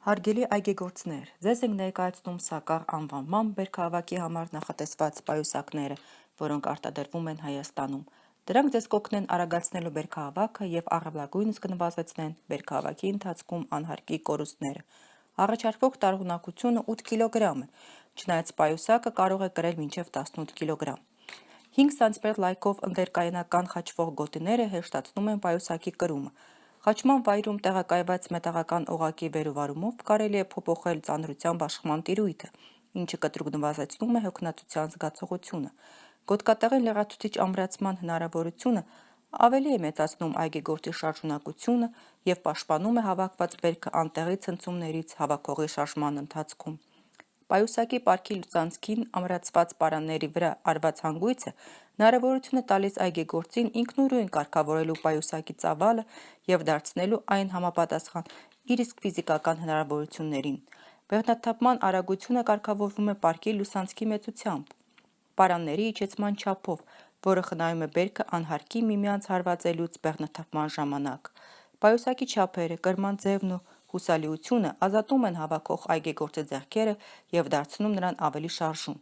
Հարգելի այգեգործներ, ձեզ ենք ներկայացնում Սակար անվանման բերքահավաքի համար նախատեսված պայուսակները, որոնք արտադրվում են Հայաստանում։ Դրանք ձեզ կօգնեն արագացնելու բերքահավաքը եւ առավելագույնս կնվազեցնեն բերքահավաքի ընթացքում անհարկի կորուստները։ Առաջարկվող տարողունակությունը 8 կիլոգրամ է, չնայած պայուսակը կարող է կրել մինչև 18 կիլոգրամ։ 5 սմ լայքով ընդերկայանական խաչվող գոտիները հեշտացնում են պայուսակի կրումը։ Խաչման վայրում տեղակայված մետաղական օղակի վերուվարումով կարելի է փոփոխել ծանրության բաշխման տիրույթը, ինչը կտրուկ նվազեցնում է հոգնածության զգացողությունը։ Գոտկատեղեն լեղացուցիչ ամրացման հնարավորությունը ավելի է մեծացնում այգեգործի շարժունակությունը եւ պաշտպանում է հավաքված բերքը անտեղի ցնցումներից հավաքողի շարժման ընթացքում։ Պայուսակի պարքի լուծանցքին ամրացված պարանների վրա արված հանգույցը հնարավորություն է տալիս այգեգործին ինքնուրույն կարգավորելու պայուսակի ծավալը եւ դարձնելու այն համապատասխան իր իսկ ֆիզիկական հնարավորություններին։ Բեղնաթափման արագությունը կարգավորվում է պարքի լուսանցքի մեծությամբ, պարանների իջեցման չափով, որը խնայում է բերքը անհարկի միմյանց հարվածելուց բեղնաթափման ժամանակ։ Պայուսակի չափերը, կրման ձևն ու հուսալիությունը ազատում են հավաքող այգեգործի ձեռքերը եւ դարձնում նրան ավելի շարժուն։